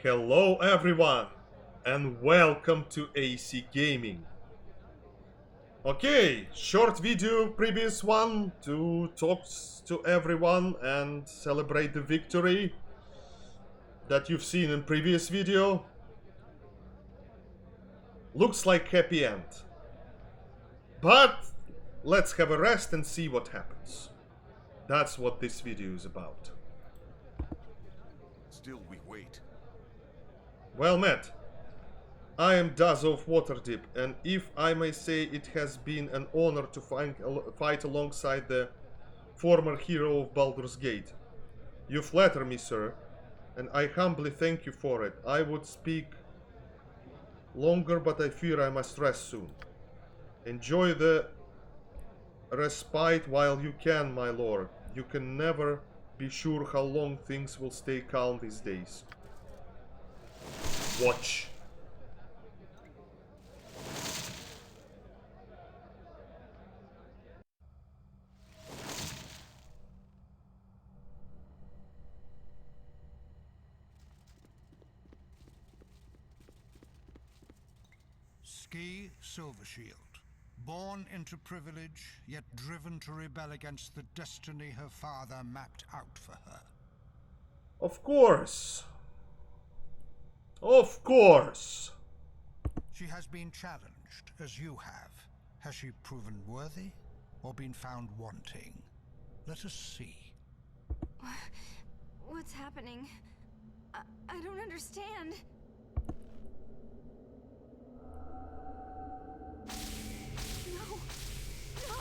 Hello everyone and welcome to AC Gaming. Okay, short video, previous one to talk to everyone and celebrate the victory that you've seen in previous video. Looks like happy end. But let's have a rest and see what happens. That's what this video is about. Still we wait. Well met. I am Daz of Waterdeep, and if I may say, it has been an honor to fight alongside the former hero of Baldur's Gate. You flatter me, sir, and I humbly thank you for it. I would speak longer, but I fear I must rest soon. Enjoy the respite while you can, my lord. You can never be sure how long things will stay calm these days. Watch. Ski Silvershield, born into privilege, yet driven to rebel against the destiny her father mapped out for her. Of course. Of course. She has been challenged, as you have. Has she proven worthy, or been found wanting? Let us see. What's happening? I don't understand. No! No!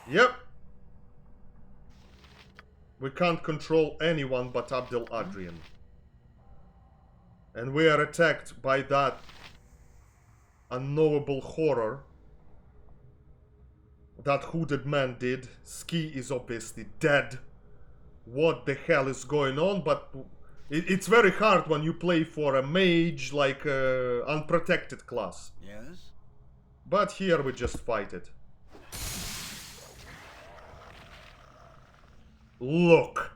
Yep. We can't control anyone but Abdel Adrian. And we are attacked by that unknowable horror that hooded man did. Ski is obviously dead. What the hell is going on? But it's very hard when you play for a mage, like unprotected class. Yes? But here we just fight it. Look.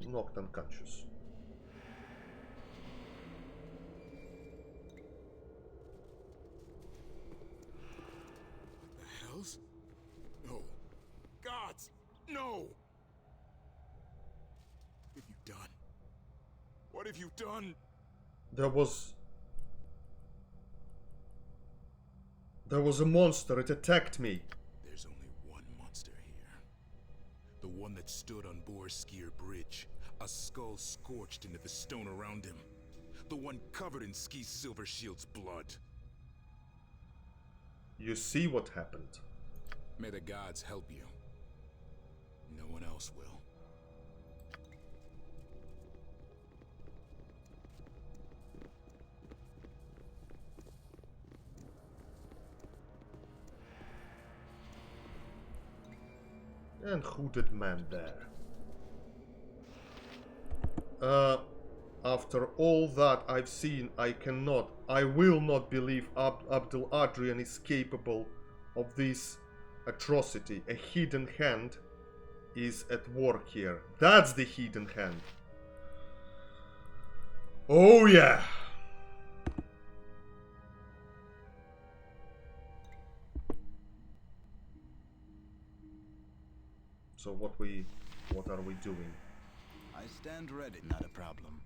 Knocked unconscious. The hells? No. Gods! No! What have you done? What have you done? There was a monster. It attacked me. There's only one monster here. The one that stood on Skier Bridge, a skull scorched into the stone around him. The one covered in Ski Silvershield's blood. You see what happened. May the gods help you. No one else will. And hooded man there. After all that I've seen, I will not believe Abdul Adrian is capable of this atrocity. A hidden hand is at work here. That's the hidden hand. Oh yeah. So what are we doing? I stand ready, not a problem.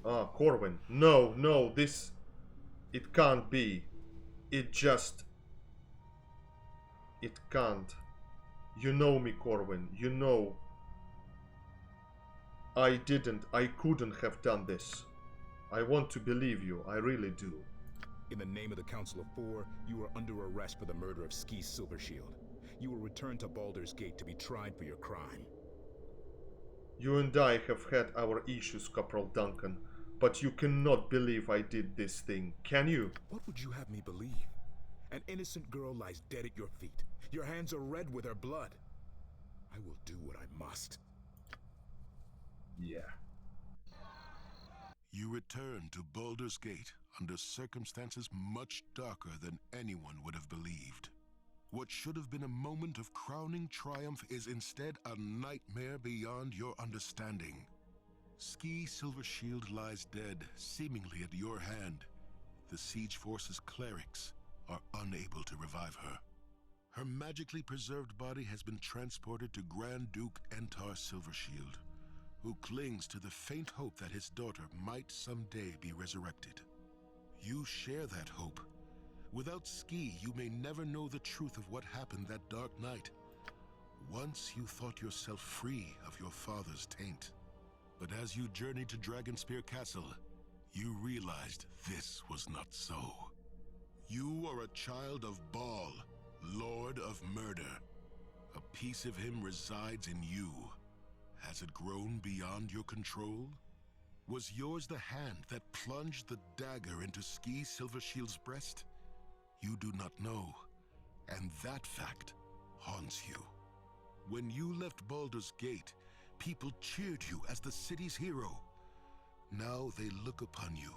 Ah, Corwin. No, this... It can't be. It can't. You know me, Corwin. You know. I couldn't have done this. I want to believe you. I really do. In the name of the Council of Four, you are under arrest for the murder of Ski Silvershield. You will return to Baldur's Gate to be tried for your crime. You and I have had our issues, Corporal Duncan, but you cannot believe I did this thing, can you? What would you have me believe? An innocent girl lies dead at your feet. Your hands are red with her blood. I will do what I must. Yeah. You return to Baldur's Gate under circumstances much darker than anyone would have believed. What should have been a moment of crowning triumph is instead a nightmare beyond your understanding. Ski Silvershield lies dead, seemingly at your hand. The Siege Force's clerics are unable to revive her. Her magically preserved body has been transported to Grand Duke Entar Silvershield, who clings to the faint hope that his daughter might someday be resurrected. You share that hope. Without Ski, you may never know the truth of what happened that dark night. Once you thought yourself free of your father's taint. But as you journeyed to Dragonspear Castle, you realized this was not so. You are a child of Baal, Lord of Murder. A piece of him resides in you. Has it grown beyond your control? Was yours the hand that plunged the dagger into Ski Silvershield's breast? You do not know, and that fact haunts you. When you left Baldur's Gate, people cheered you as the city's hero. Now they look upon you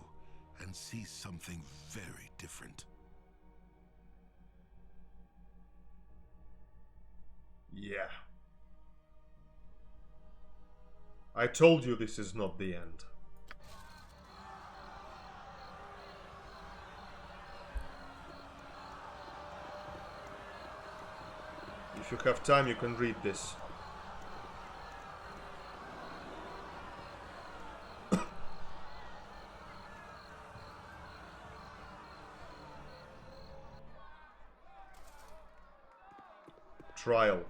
and see something very different. Yeah. I told you this is not the end. If you have time, you can read this. Trial.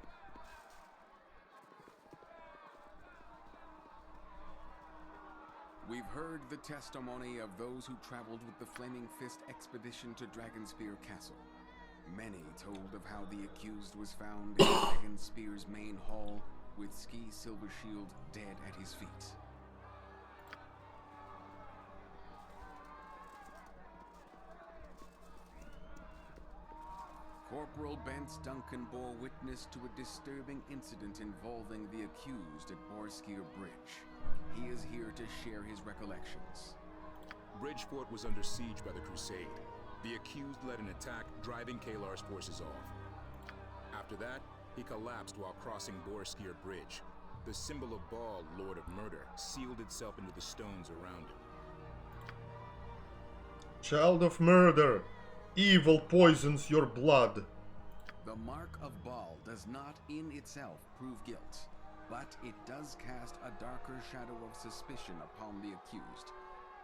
We've heard the testimony of those who traveled with the Flaming Fist expedition to Dragonspear Castle. Many told of how the accused was found in Dragonspear's main hall, with Ski Silvershield dead at his feet. Corporal Bence Duncan bore witness to a disturbing incident involving the accused at Borskir Bridge. He is here to share his recollections. Bridgeport was under siege by the Crusade. The accused led an attack, driving Kalar's forces off. After that, he collapsed while crossing Borskir Bridge. The symbol of Baal, Lord of Murder, sealed itself into the stones around him. Child of murder, evil poisons your blood. The mark of Baal does not in itself prove guilt, but it does cast a darker shadow of suspicion upon the accused.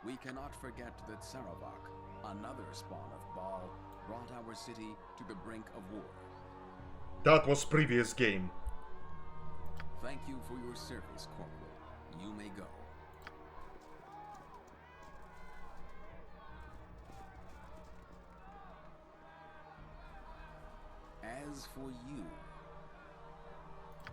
We cannot forget that Saravak, another spawn of Baal, brought our city to the brink of war. That was previous game. Thank you for your service, Corporal. You may go. As for you,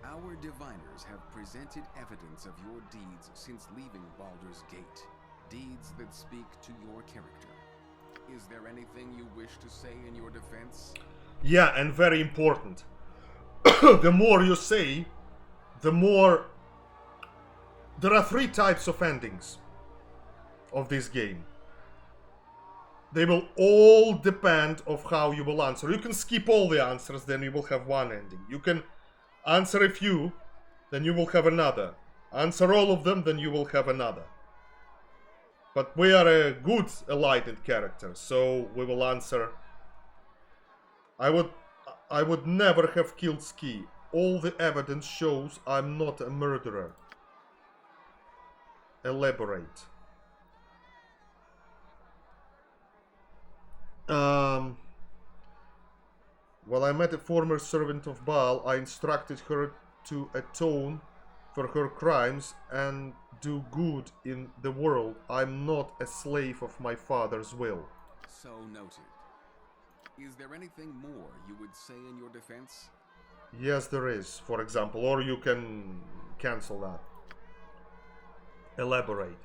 our diviners have presented evidence of your deeds since leaving Baldur's Gate. Deeds that speak to your character. Is there anything you wish to say in your defense? Yeah, and very important. The more you say, the more... There are 3 types of endings of this game. They will all depend of how you will answer. You can skip all the answers, then you will have one ending. You can answer a few, then you will have another. Answer all of them, then you will have another. But we are a good enlightened character, so we will answer. I would never have killed Ski. All the evidence shows I'm not a murderer. Elaborate. Well, I met a former servant of Baal. I instructed her to atone for her crimes and do good in the world. I'm not a slave of my father's will. So noted. Is there anything more you would say in your defense? Yes, there is, for example, or you can cancel that. Elaborate.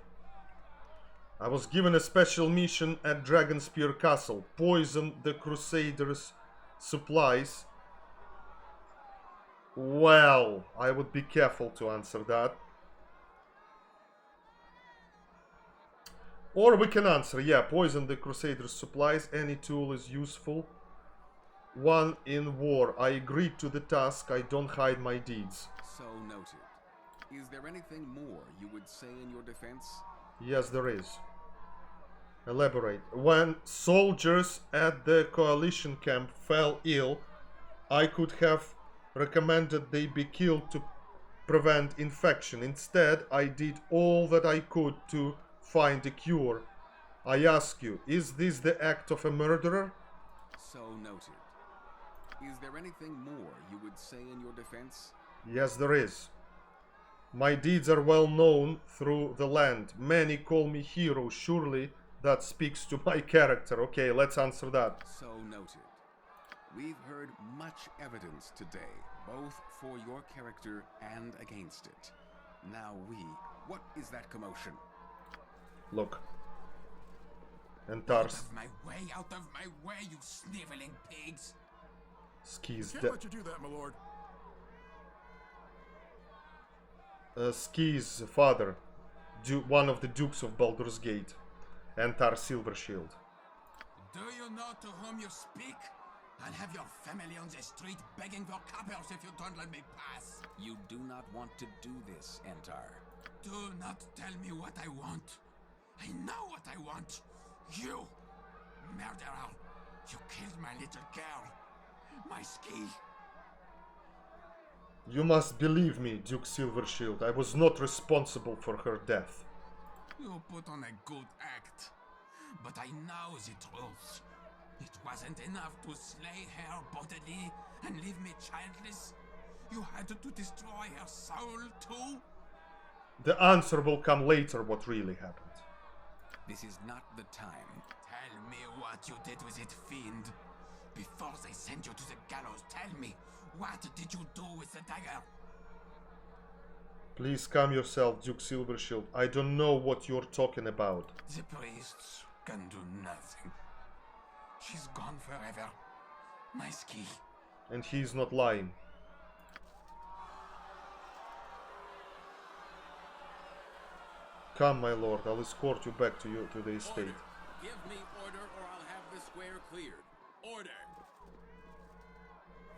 I was given a special mission at Dragonspear Castle. Poison the Crusaders' supplies. Well, I would be careful to answer that. Or we can answer, yeah, poison the Crusaders' supplies. Any tool is useful. One in war. I agreed to the task. I don't hide my deeds. So noted. Is there anything more you would say in your defense? Yes, there is. Elaborate. When soldiers at the coalition camp fell ill, I could have recommended they be killed to prevent infection. Instead, I did all that I could to find a cure. I ask you, is this the act of a murderer? So noted. Is there anything more you would say in your defense? Yes, there is. My deeds are well known through the land. Many call me hero. Surely that speaks to my character. Okay, let's answer that. So noted. We've heard much evidence today, both for your character and against it. Now what is that commotion? Look. And Out Tars. of my way, out of my way, you sniveling pigs! Ski's Can't let you do that, my lord. Ski's father, one of the dukes of Baldur's Gate, and Tar Silvershield. Do you know to whom you speak? I'll have your family on the street begging for coppers if you don't let me pass. You do not want to do this, Entar. Do not tell me what I want. I know what I want. You, murderer, you killed my little girl. My ski. You must believe me, Duke Silvershield. I was not responsible for her death. You put on a good act. But I know the truth. It wasn't enough to slay her bodily and leave me childless. You had to destroy her soul too? The answer will come later what really happened. This is not the time. Tell me what you did with it, fiend. Before they send you to the gallows, tell me, what did you do with the dagger? Please calm yourself, Duke Silvershield. I don't know what you're talking about. The priests can do nothing. She's gone forever. My ski. And he's not lying. Come, my lord, I'll escort you back to the estate. Order. Give me order or I'll have the square cleared. Order!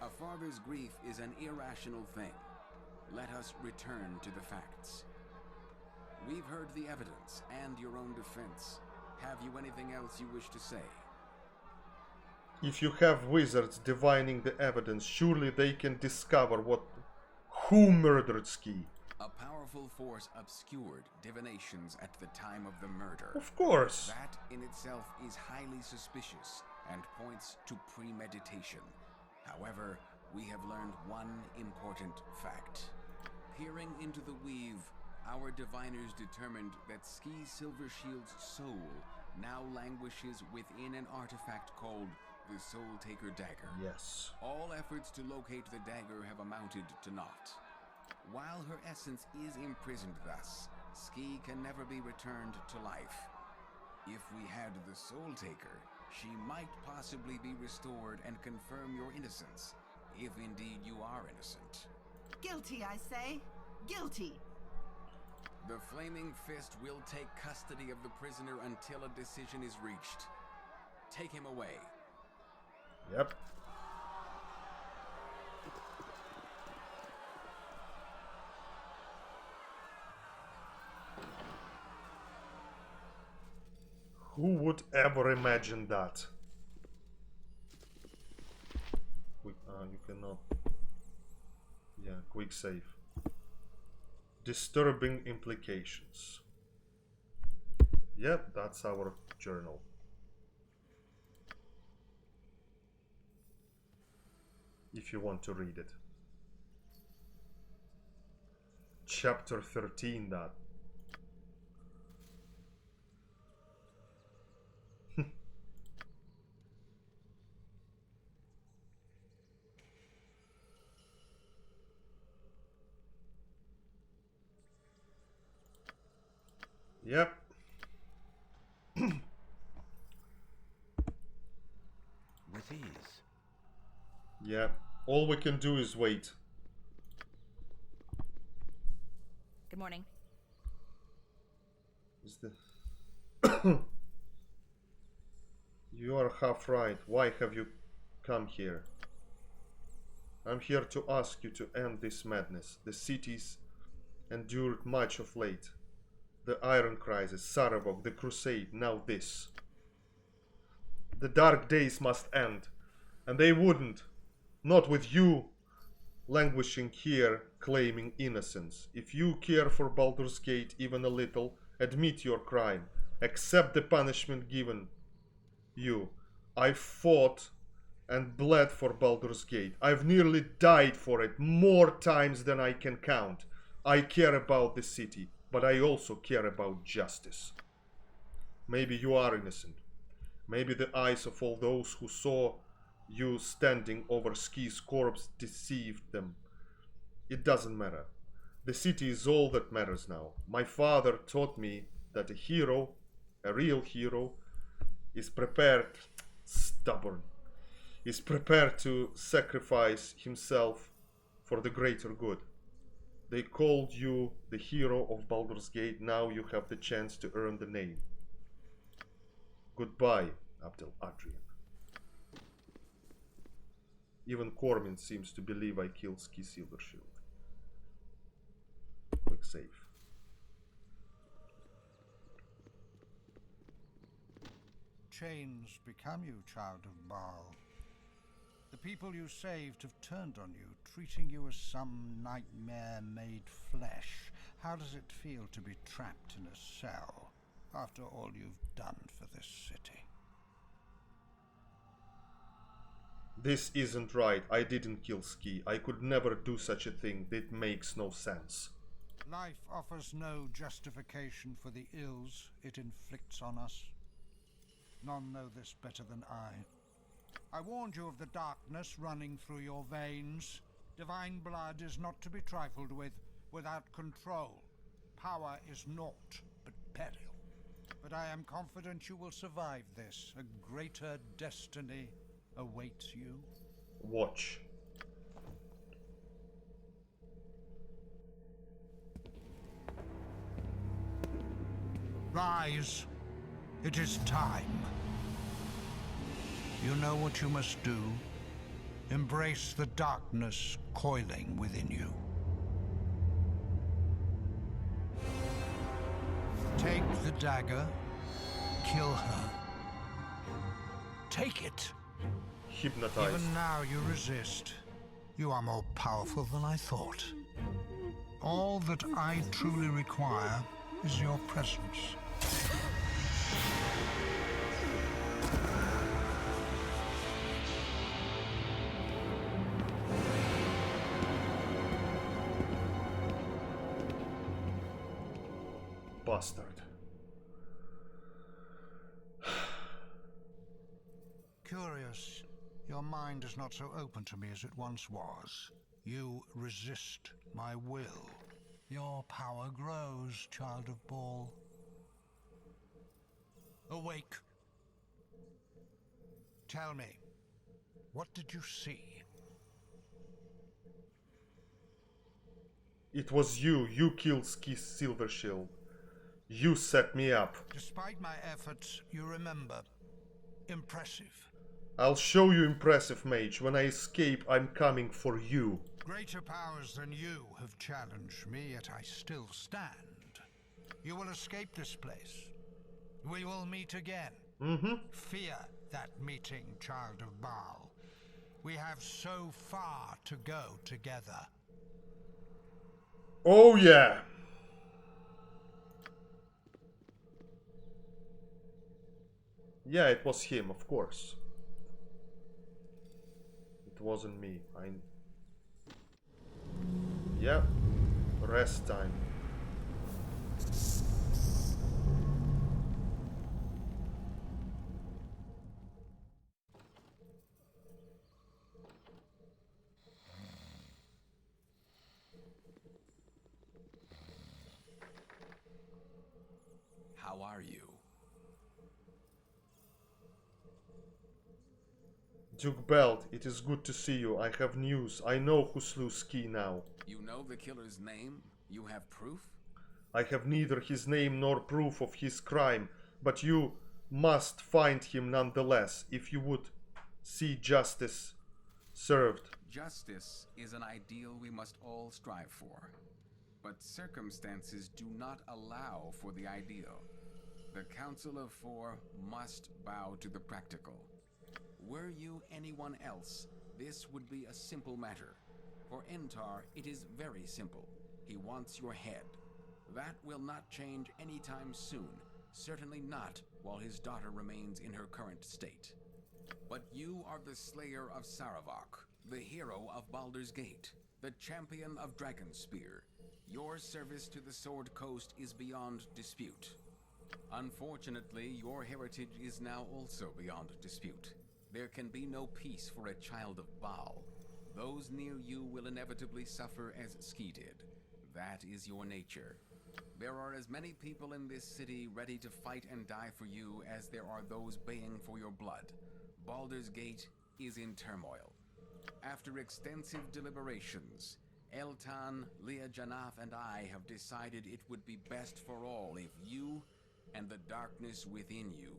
A father's grief is an irrational thing. Let us return to the facts. We've heard the evidence and your own defense. Have you anything else you wish to say? If you have wizards divining the evidence, surely they can discover who murdered Ski. A powerful force obscured divinations at the time of the murder. Of course. That in itself is highly suspicious and points to premeditation. However, we have learned one important fact. Peering into the weave, our diviners determined that Ski Silvershield's soul now languishes within an artifact called the Soul Taker Dagger. Yes. All efforts to locate the dagger have amounted to naught. While her essence is imprisoned thus, Ski can never be returned to life. If we had the Soul Taker, she might possibly be restored and confirm your innocence, if indeed you are innocent. Guilty, I say. Guilty. The Flaming Fist will take custody of the prisoner until a decision is reached. Take him away. Yep. Who would ever imagine that? You cannot. Yeah, quick save. Disturbing implications. Yep, that's our journal. If you want to read it. Chapter 13, that. Yep. With ease. Yeah. All we can do is wait. Good morning. Is the You are half right. Why have you come here? I'm here to ask you to end this madness. The cities endured much of late. The Iron Crisis, Sarevok, the Crusade, now this. The dark days must end, and they wouldn't. Not with you languishing here, claiming innocence. If you care for Baldur's Gate even a little, admit your crime. Accept the punishment given you. I fought and bled for Baldur's Gate. I've nearly died for it more times than I can count. I care about the city, but I also care about justice. Maybe you are innocent. Maybe the eyes of all those who saw you standing over Ski's corpse deceived them. It doesn't matter. The city is all that matters now. My father taught me that a hero, a real hero, is prepared, stubborn, is prepared to sacrifice himself for the greater good. They called you the hero of Baldur's Gate. Now you have the chance to earn the name. Goodbye, Abdel Adrian. Even Cormin seems to believe I killed Ski Silvershield. Quick save. Chains become you, child of Baal. The people you saved have turned on you, treating you as some nightmare made flesh. How does it feel to be trapped in a cell after all you've done for this city? This isn't right. I didn't kill Ski. I could never do such a thing. It makes no sense. Life offers no justification for the ills it inflicts on us. None know this better than I. I warned you of the darkness running through your veins. Divine blood is not to be trifled with. Without control, power is naught but peril. But I am confident you will survive this. A greater destiny awaits you. Watch. Rise. It is time. You know what you must do. Embrace the darkness coiling within you. Take the dagger. Kill her. Take it. Hypnotize. Even now you resist. You are more powerful than I thought. All that I truly require is your presence. Bastard. Curious, your mind is not so open to me as it once was. You resist my will. Your power grows, child of Baal. Awake. Tell me, what did you see? It was you. You killed Ski Silvershield. You set me up. Despite my efforts, you remember. Impressive. I'll show you impressive, mage. When I escape, I'm coming for you. Greater powers than you have challenged me, yet I still stand. You will escape this place. We will meet again. Fear that meeting, child of Baal. We have so far to go together. Oh yeah. Yeah, it was him, of course. It wasn't me. Yeah. Rest time. How are you? Duke Belt, it is good to see you. I have news. I know who slew Ski now. You know the killer's name? You have proof? I have neither his name nor proof of his crime, but you must find him nonetheless if you would see justice served. Justice is an ideal we must all strive for, but circumstances do not allow for the ideal. The Council of Four must bow to the practical. Were you anyone else, this would be a simple matter. For Entar, it is very simple. He wants your head. That will not change anytime soon, certainly not while his daughter remains in her current state. But you are the slayer of Saravok, the hero of Baldur's Gate, the champion of Dragonspear. Your service to the Sword Coast is beyond dispute. Unfortunately, your heritage is now also beyond dispute. There can be no peace for a child of Baal. Those near you will inevitably suffer as Ski did. That is your nature. There are as many people in this city ready to fight and die for you as there are those baying for your blood. Baldur's Gate is in turmoil. After extensive deliberations, Eltan, Leah Janaf, and I have decided it would be best for all if you and the darkness within you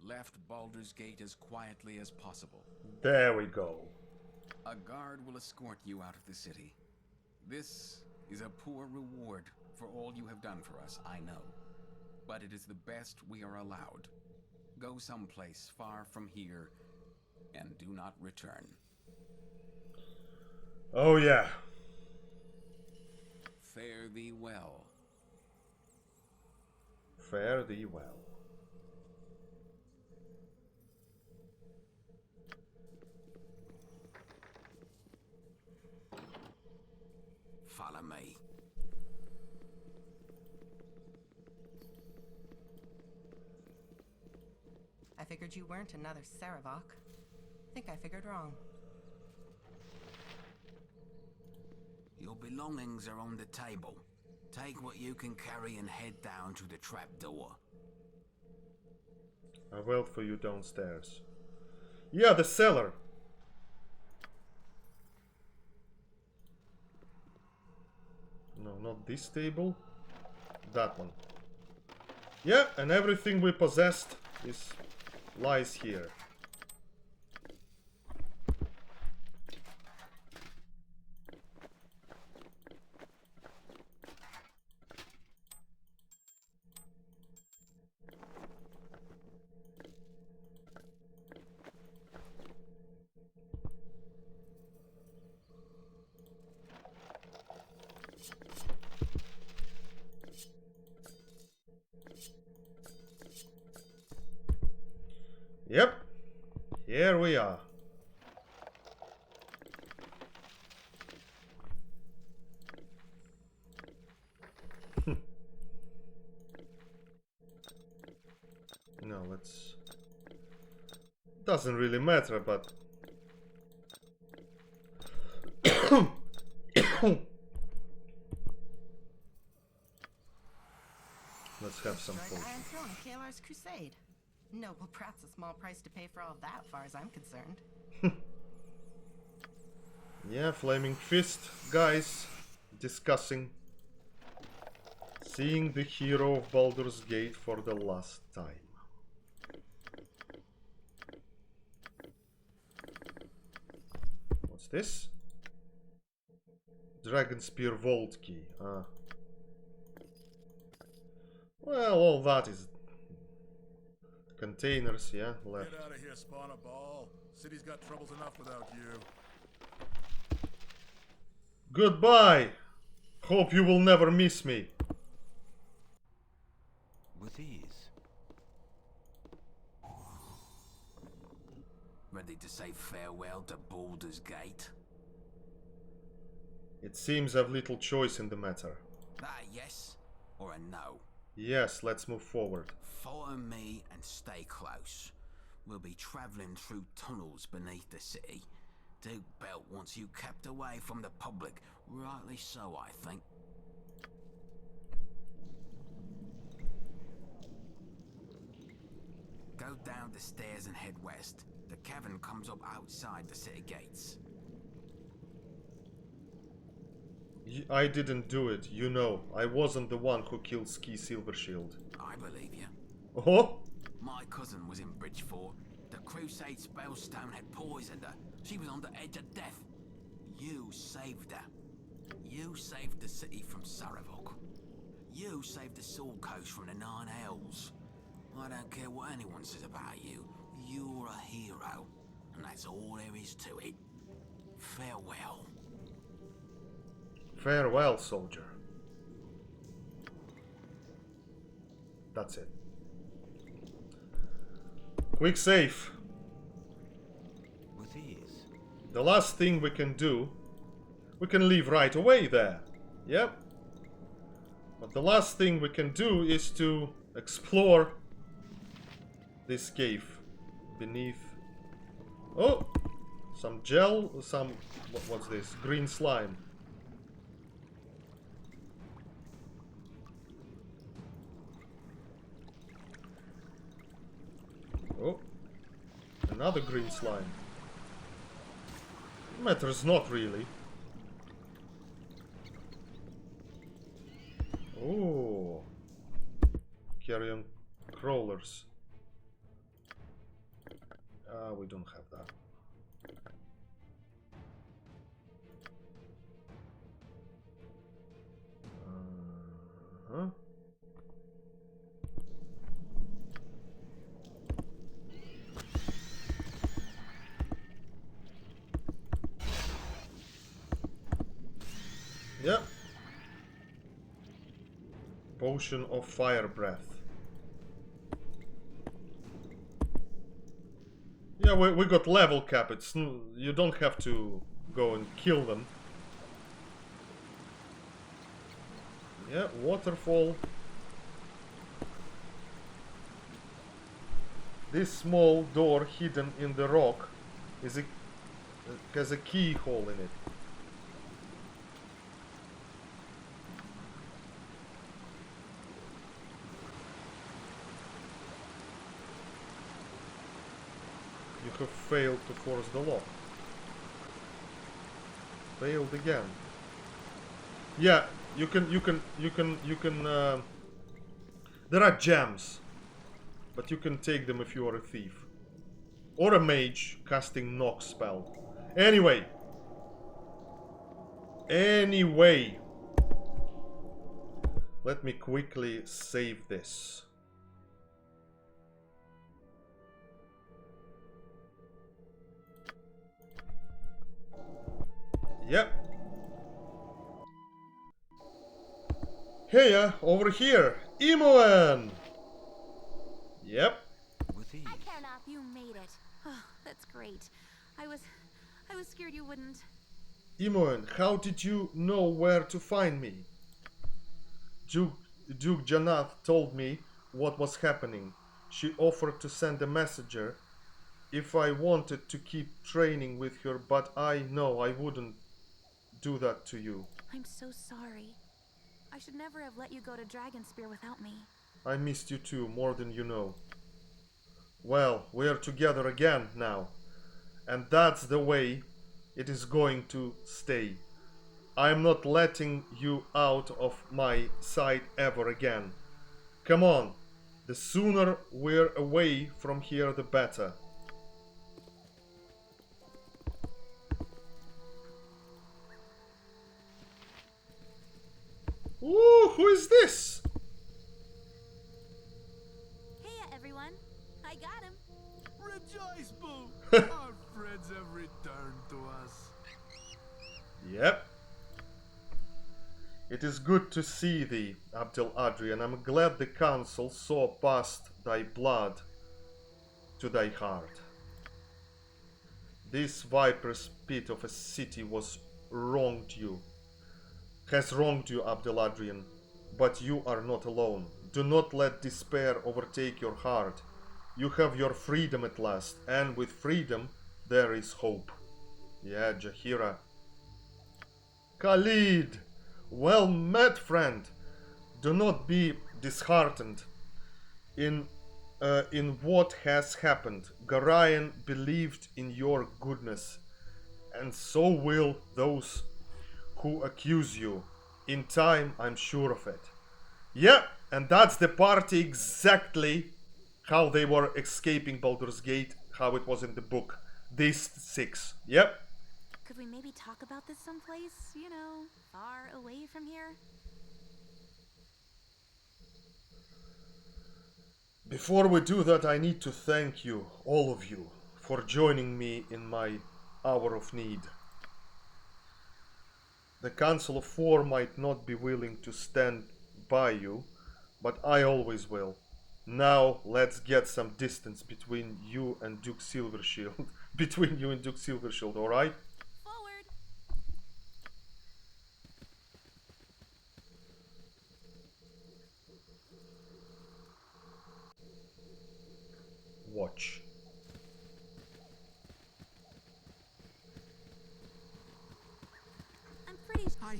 left Baldur's Gate as quietly as possible. There we go. A guard will escort you out of the city. This is a poor reward for all you have done for us, I know. But it is the best we are allowed. Go someplace far from here and do not return. Oh yeah. Fare thee well. Fare thee well. Follow me. I figured you weren't another Saravok. Think I figured wrong. Your belongings are on the table. Take what you can carry and head down to the trapdoor. I'll wait for you downstairs. Yeah, the cellar. No, not this table. That one. Yeah, and everything we possessed lies here. Yep, here we are. No, let's... Doesn't really matter, but... Let's have some food. Iron Throne of Kalar's Crusade. Noble Pratt's a small price to pay for all of that, far as I'm concerned. Yeah, Flaming Fist, guys, discussing seeing the hero of Baldur's Gate for the last time. What's this? Dragonspear Vault Key. Well, all that is containers, yeah, left. Get out of here, spawn a ball. City's got troubles enough without you. Goodbye. Hope you will never miss me. With ease. Ready to say farewell to Baldur's Gate? It seems I've little choice in the matter. That a yes or a no? Yes, let's move forward. Follow me and stay close. We'll be travelling through tunnels beneath the city. Duke Belt wants you kept away from the public. Rightly so, I think. Go down the stairs and head west. The cavern comes up outside the city gates. I didn't do it, you know. I wasn't the one who killed Ski Silvershield. I believe you. Oh? My cousin was in Bridgefort. The Crusade spellstone had poisoned her. She was on the edge of death. You saved her. You saved the city from Saravok. You saved the Sword Coast from the Nine Hells. I don't care what anyone says about you. You're a hero. And that's all there is to it. Farewell. Farewell, soldier. That's it. Quick save. With ease. The last thing we can do, we can leave right away there. Yep. But the last thing we can do is to explore this cave beneath. Oh, some gel, some what's this? Green slime. Oh, another green slime. Matters not really. Oh, carrion crawlers. We don't have that. Uh-huh. Yep. Potion of fire breath. Yeah, we got level cap. It's you don't have to go and kill them. Yeah, waterfall. This small door hidden in the rock is has a keyhole in it. You have failed to force the lock. Failed again. Yeah, you can. There are gems, but you can take them if you are a thief or a mage casting knock spell. Anyway, let me quickly save this. Yep. Hey, over here, Imoen. Yep. I care not. You made it. Oh, that's great. I was scared you wouldn't. Imoen, how did you know where to find me? Duke Janath told me what was happening. She offered to send a messenger if I wanted to keep training with her, but I know I wouldn't do that to you. I'm so sorry. I should never have let you go to Dragonspear without me. I missed you too, more than you know. Well, we're together again now, and that's the way it is going to stay. I'm not letting you out of my sight ever again. Come on, the sooner we're away from here, the better. Ooh, who is this? Hey, everyone. I got him. Rejoice, Boo! Our friends have returned to us. Yep. It is good to see thee, Abdel-Adri, and I'm glad the council saw past thy blood to thy heart. This viper's pit of a city has wronged you, Abdel-Adrian, but you are not alone. Do not let despair overtake your heart. You have your freedom at last, and with freedom there is hope. Yeah, Jaheira. Khalid! Well met, friend. Do not be disheartened in what has happened. Garayan believed in your goodness, and so will those who accuse you. In time, I'm sure of it. Yeah, and that's the party exactly how they were escaping Baldur's Gate, how it was in the book. These 6. Yep. Could we maybe talk about this someplace, you know, far away from here? Before we do that, I need to thank you, all of you, for joining me in my hour of need. The Council of 4 might not be willing to stand by you, but I always will. Now, let's get some distance between you and Duke Silvershield. Between you and Duke Silvershield, alright? Forward! Watch. I'm pretty I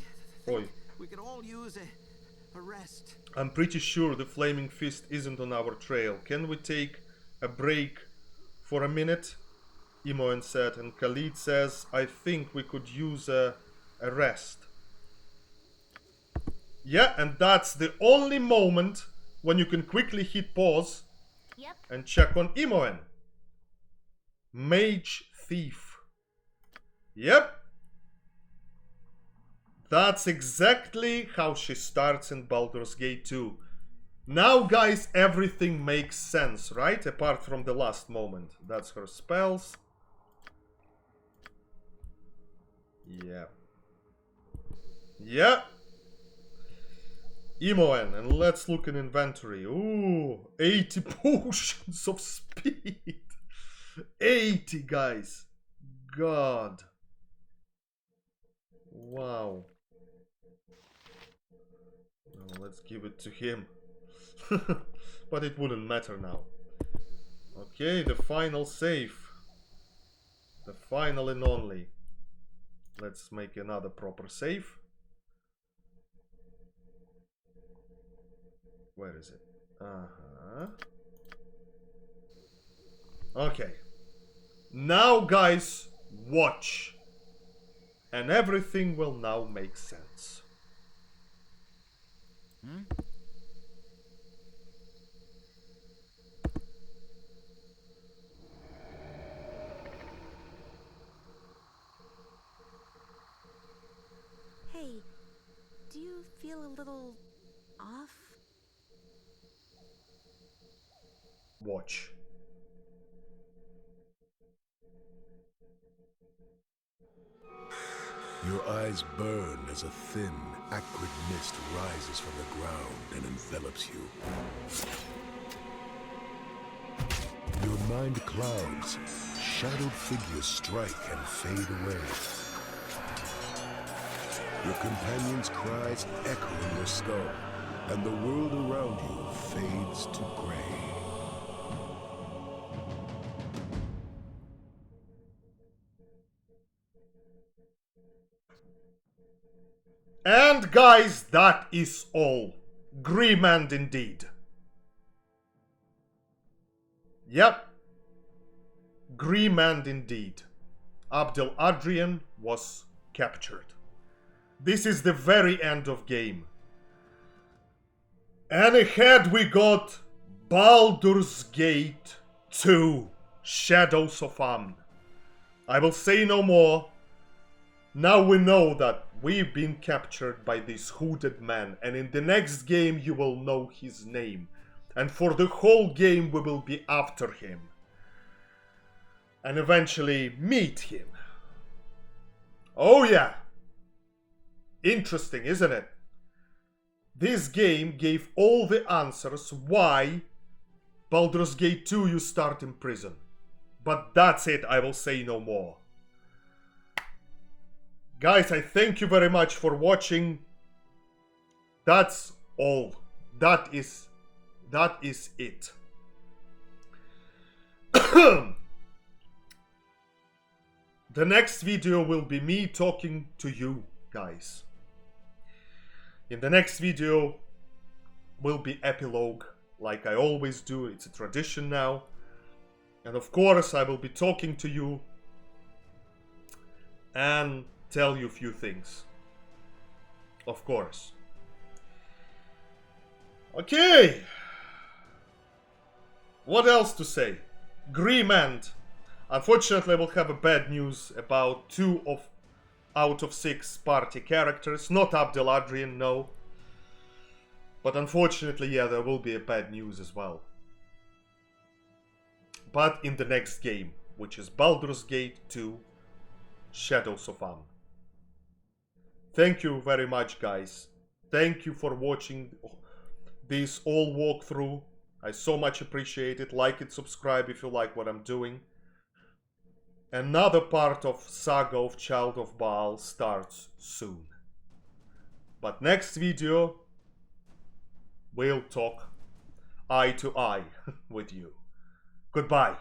Oi. think we could all use a rest. I'm pretty sure the Flaming Fist isn't on our trail. Can we take a break for a minute? Imoen said, and Khalid says, I think we could use a rest. Yeah, and that's the only moment when you can quickly hit pause and check on Imoen. Mage Thief. Yep. That's exactly how she starts in Baldur's Gate 2. Now, guys, everything makes sense, right? Apart from the last moment. That's her spells. Yeah. Yeah. Imoen, and let's look in inventory. Ooh, 80 potions of speed. 80, guys. God. Wow. Well, let's give it to him. But it wouldn't matter now. Okay, the final save. The final and only. Let's make another proper save. Where is it? Okay. Now, guys, watch. And everything will now make sense. Hey, do you feel a little off? Watch. Your eyes burn as a thin, acrid mist rises from the ground and envelops you. Your mind clouds, shadowed figures strike and fade away. Your companion's cries echo in your skull, and the world around you fades to gray. And guys, that is all. Grim and indeed. Yep. Grim and indeed. Abdel Adrian was captured. This is the very end of game. And ahead we got Baldur's Gate 2, Shadows of Amn. I will say no more. Now we know that we've been captured by this hooded man, and in the next game you will know his name. And for the whole game we will be after him. And eventually meet him. Oh yeah! Interesting, isn't it? This game gave all the answers why Baldur's Gate 2 you start in prison. But that's it, I will say no more. Guys, I thank you very much for watching. That's all. That is it. The next video will be me talking to you guys. In the next video will be epilogue, like I always do. It's a tradition now. And of course I will be talking to you and tell you a few things. Of course. Okay. What else to say? Grim End. Unfortunately, I will have a bad news about 2 out of 6 party characters. Not Abdel Adrian, no. But unfortunately, yeah, there will be a bad news as well. But in the next game, which is Baldur's Gate 2, Shadows of Amn. Thank you very much, guys. Thank you for watching this all walkthrough. I so much appreciate it. Like it, subscribe if you like what I'm doing. Another part of Saga of Child of Baal starts soon. But next video, we'll talk eye to eye with you. Goodbye.